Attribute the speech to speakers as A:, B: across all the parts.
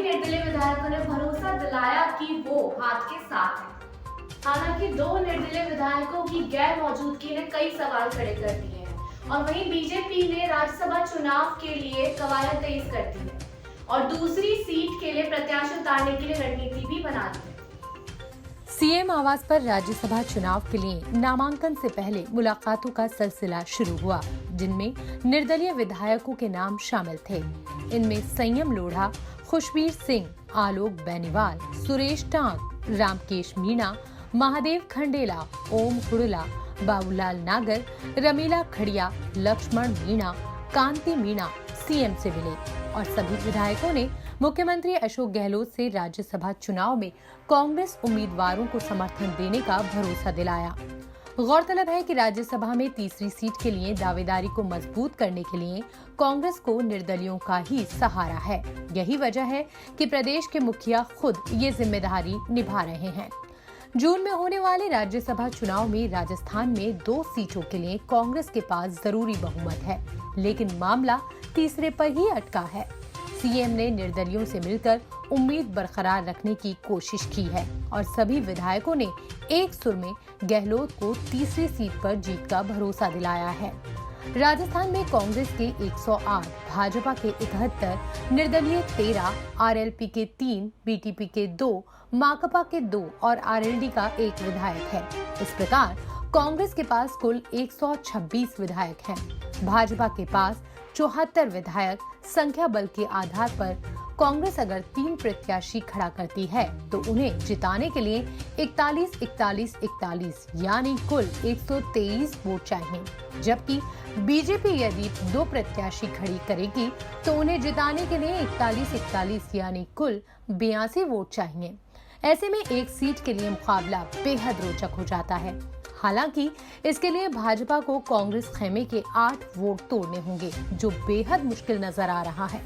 A: निर्दलीय विधायकों ने भरोसा दिलाया कि वो हाथ के साथ हैं। हालांकि दो निर्दलीय विधायकों की गैर मौजूदगी ने कई सवाल खड़े कर दिए हैं और वहीं बीजेपी ने राज्यसभा चुनाव के लिए कवायद तेज कर दी है और दूसरी सीट के लिए प्रत्याशी उतारने के लिए रणनीति भी बना दी है।
B: सीएम आवास पर राज्यसभा चुनाव के लिए नामांकन से पहले मुलाकातों का सिलसिला शुरू हुआ, जिनमें निर्दलीय विधायकों के नाम शामिल थे। इनमें संयम लोढ़ा, खुशबीर सिंह, आलोक बेनीवाल, सुरेश टांग, रामकेश मीणा, महादेव खंडेला, ओम हुड़ला, बाबूलाल नागर, रमीला खड़िया, लक्ष्मण मीणा, कांति मीणा सीएम से मिले और सभी विधायकों ने मुख्यमंत्री अशोक गहलोत से राज्यसभा चुनाव में कांग्रेस उम्मीदवारों को समर्थन देने का भरोसा दिलाया। गौरतलब है कि राज्यसभा में तीसरी सीट के लिए दावेदारी को मजबूत करने के लिए कांग्रेस को निर्दलियों का ही सहारा है। यही वजह है कि प्रदेश के मुखिया खुद ये जिम्मेदारी निभा रहे हैं। जून में होने वाले राज्यसभा चुनाव में राजस्थान में 2 सीटों के लिए कांग्रेस के पास जरूरी बहुमत है, लेकिन मामला तीसरे पर ही अटका है। सीएम ने निर्दलियों से मिलकर उम्मीद बरकरार रखने की कोशिश की है और सभी विधायकों ने एक सुर में गहलोत को तीसरी सीट पर जीत का भरोसा दिलाया है। राजस्थान में कांग्रेस के 108, भाजपा के 71, निर्दलीय 13, आरएलपी के 3, बीटीपी के 2, माकपा के 2 और आरएलडी का 1 विधायक है। इस प्रकार कांग्रेस के पास कुल 126 विधायक हैं। भाजपा के पास 74 विधायक। संख्या बल के आधार पर कांग्रेस अगर 3 प्रत्याशी खड़ा करती है तो उन्हें जिताने के लिए 41-41-41 यानी कुल 123 वोट चाहिए, जबकि बीजेपी यदि 2 प्रत्याशी खड़ी करेगी तो उन्हें जिताने के लिए 41-41 यानी कुल 82 वोट चाहिए। ऐसे में एक सीट के लिए मुकाबला बेहद रोचक हो जाता है। हालांकि इसके लिए भाजपा को कांग्रेस खेमे के 8 वोट तोड़ने होंगे, जो बेहद मुश्किल नजर आ रहा है।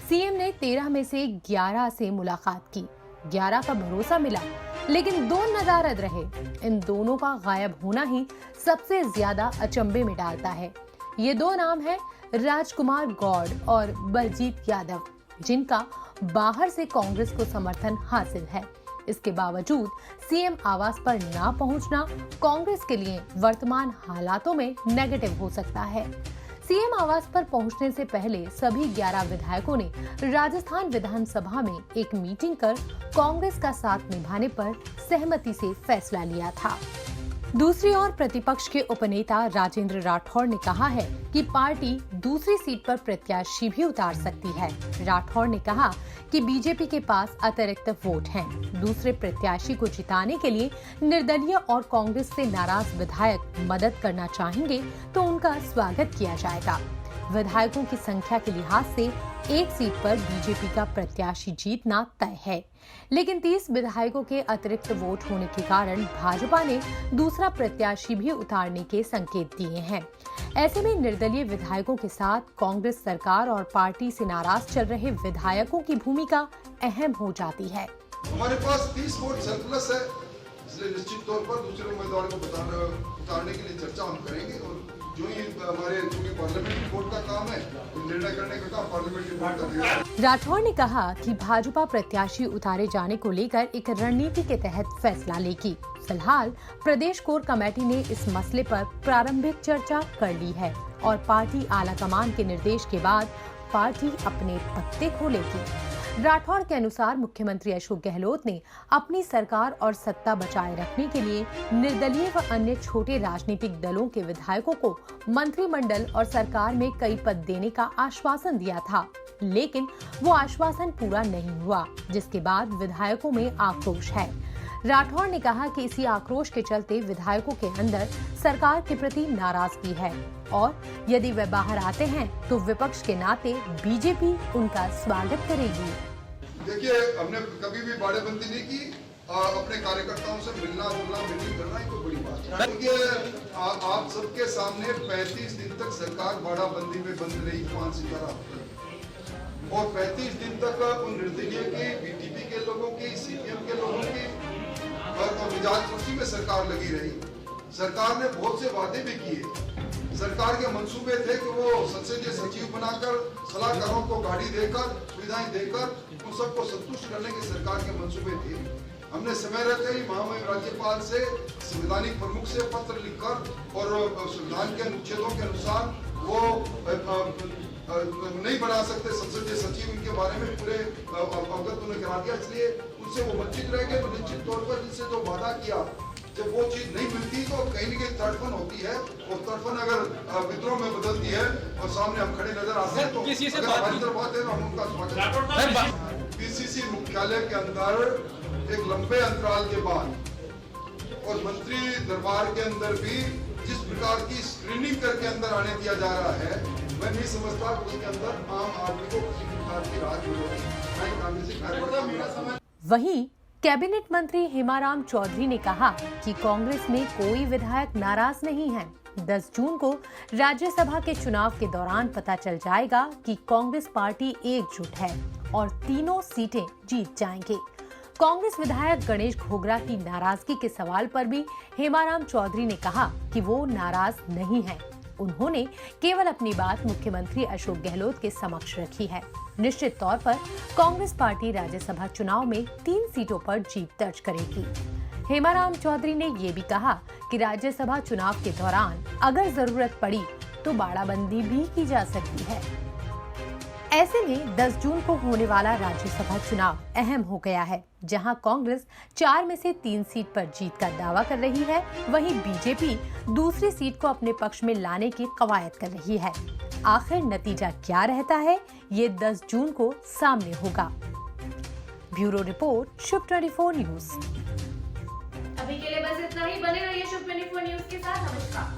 B: सीएम ने 13 में से 11 से मुलाकात की, 11 का भरोसा मिला, लेकिन 2 नदारद रहे। इन दोनों का गायब होना ही सबसे ज्यादा अचंभे में डालता है। ये 2 नाम हैं राजकुमार गौड़ और बलजीत यादव, जिनका बाहर से कांग्रेस को समर्थन हासिल है। इसके बावजूद सीएम आवास पर ना पहुंचना कांग्रेस के लिए वर्तमान हालातों में नेगेटिव हो सकता है। सीएम आवास पर पहुंचने से पहले सभी 11 विधायकों ने राजस्थान विधानसभा में एक मीटिंग कर कांग्रेस का साथ निभाने पर सहमति से फैसला लिया था। दूसरी ओर प्रतिपक्ष के उपनेता राजेंद्र राठौड़ ने कहा है कि पार्टी दूसरी सीट पर प्रत्याशी भी उतार सकती है। राठौड़ ने कहा कि बीजेपी के पास अतिरिक्त वोट हैं। दूसरे प्रत्याशी को जिताने के लिए निर्दलीय और कांग्रेस से नाराज विधायक मदद करना चाहेंगे तो उनका स्वागत किया जाएगा। विधायकों की संख्या के लिहाज से एक सीट पर बीजेपी का प्रत्याशी जीतना तय है, लेकिन 30 विधायकों के अतिरिक्त वोट होने के कारण भाजपा ने दूसरा प्रत्याशी भी उतारने के संकेत दिए हैं। ऐसे में निर्दलीय विधायकों के साथ कांग्रेस सरकार और पार्टी से नाराज चल रहे विधायकों की भूमिका अहम हो जाती है।
C: हमारे पास 30 वोट सरप्लस है, इसलिए निश्चित तौर पर दूसरे उम्मीदवार को उतारने के लिए चर्चा हम करेंगे और जो ही हमारे पार्लियामेंट्री बोर्ड का काम है, निर्णय करने का काम पार्लियामेंट्री बोर्ड का।
B: राठौड़ ने कहा कि भाजपा प्रत्याशी उतारे जाने को लेकर एक रणनीति के तहत फैसला लेगी। फिलहाल प्रदेश कोर कमेटी ने इस मसले पर प्रारंभिक चर्चा कर ली है और पार्टी आलाकमान के निर्देश के बाद पार्टी अपने पत्ते खोलेगी। राठौड़ के अनुसार मुख्यमंत्री अशोक गहलोत ने अपनी सरकार और सत्ता बचाए रखने के लिए निर्दलीय व अन्य छोटे राजनीतिक दलों के विधायकों को मंत्रिमंडल और सरकार में कई पद देने का आश्वासन दिया था, लेकिन वो आश्वासन पूरा नहीं हुआ, जिसके बाद विधायकों में आक्रोश है। राठौड़ ने कहा कि इसी आक्रोश के चलते विधायकों के अंदर सरकार के प्रति नाराजगी है और यदि वे बाहर आते हैं तो विपक्ष के नाते बीजेपी उनका स्वागत करेगी।
C: देखिए, हमने कभी भी बाड़ेबंदी नहीं की, अपने कार्यकर्ताओं से मिलना जुलना मीटिंग करना ही कोई बड़ी बात है। क्योंकि आप सबके सामने 35 दिन तक सरकार बाड़ाबंदी में बंद रही 5 सितारा और 35 दिन तक उन निर्दलीय की, बीटीपी के लोगों की, सीपीएम के लोगों की और मिजाज खुशी में सरकार लगी रही। सरकार ने बहुत से वादे भी किए, सरकार के मंसूबे थे कि वो संसदीय सचिव बनाकर सलाहकारों को गाड़ी देकर सुविधाएं देकर उन सबको संतुष्ट करने के सरकार के मंसूबे थे। हमने समय रहते ही महामहिम राज्यपाल से संवैधानिक प्रमुख से पत्र लिखकर और संविधान के अनुच्छेदों के अनुसार वो नहीं बना सकते संसदीय सचिव, इनके बारे में पूरे अवगत उन्हें करा दिया, इसलिए उनसे वो वंचित रह गए। तो निश्चित तौर पर जिनसे जो वादा किया, जब वो चीज नहीं मिलती तो कहीं न कहीं तड़फन होती है, और तड़फन अगर विद्रोह में बदलती है और सामने हम खड़े नजर आते हैं तो अगर हमारी तरफ आते हैं तो हम उनका स्वागत हैं। पीसीसी मुख्यालय के अंदर एक लंबे अंतराल के बाद और मंत्री दरबार के अंदर भी जिस प्रकार की स्क्रीनिंग करके अंदर आने दिया जा रहा है, मैं नहीं समझता कि उसके अंदर आम आदमी को किसी प्रकार की राहत मिलेगी।
B: वहीं कैबिनेट मंत्री हेमाराम चौधरी ने कहा कि कांग्रेस में कोई विधायक नाराज नहीं है। 10 जून को राज्यसभा के चुनाव के दौरान पता चल जाएगा कि कांग्रेस पार्टी एकजुट है और तीनों सीटें जीत जाएंगे। कांग्रेस विधायक गणेश घोगरा की नाराजगी के सवाल पर भी हेमाराम चौधरी ने कहा कि वो नाराज नहीं हैं। उन्होंने केवल अपनी बात मुख्यमंत्री अशोक गहलोत के समक्ष रखी है। निश्चित तौर पर कांग्रेस पार्टी राज्यसभा चुनाव में 3 सीटों पर जीत दर्ज करेगी। हेमाराम चौधरी ने ये भी कहा कि राज्यसभा चुनाव के दौरान अगर जरूरत पड़ी तो बाड़ाबंदी भी की जा सकती है। ऐसे में 10 जून को होने वाला राज्यसभा चुनाव अहम हो गया है, जहां कांग्रेस 4 में से 3 सीट पर जीत का दावा कर रही है, वहीं बीजेपी दूसरी सीट को अपने पक्ष में लाने की कवायद कर रही है। आखिर नतीजा क्या रहता है, ये 10 जून को सामने होगा। ब्यूरो रिपोर्ट, शुभ 24 न्यूज।
A: अभी के लिए बस इतना ही। बने रहिए शुभ 24 न्यूज के साथ। नमस्कार।